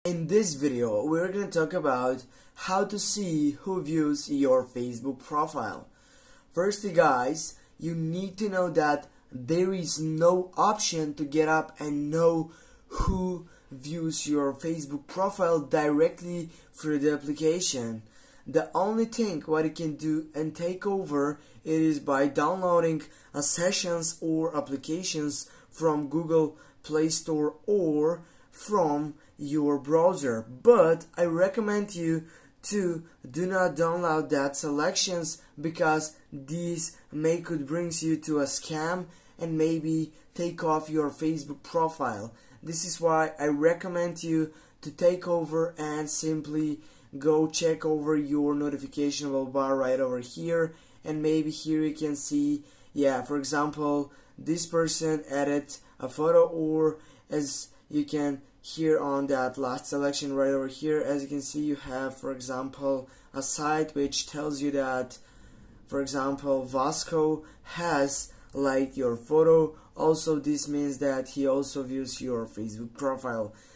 In this video, we're going to talk about how to see who views your Facebook profile. Firstly, guys, you need to know that there is no option to get up and know who views your Facebook profile directly through the application. The only thing what you can do and take over it is by downloading sessions or applications from Google Play Store or from your browser. But I recommend you to do not download that selections, because these could bring you to a scam and maybe take off your Facebook profile. This is why I recommend you to take over and simply go check over your notification bar right over here, and maybe here you can see, yeah, for example, this person added a photo, or as you can here on that last selection right over here, as you can see, you have, for example, a site which tells you that, for example, Vasco has liked your photo. Also, this means that he also views your Facebook profile.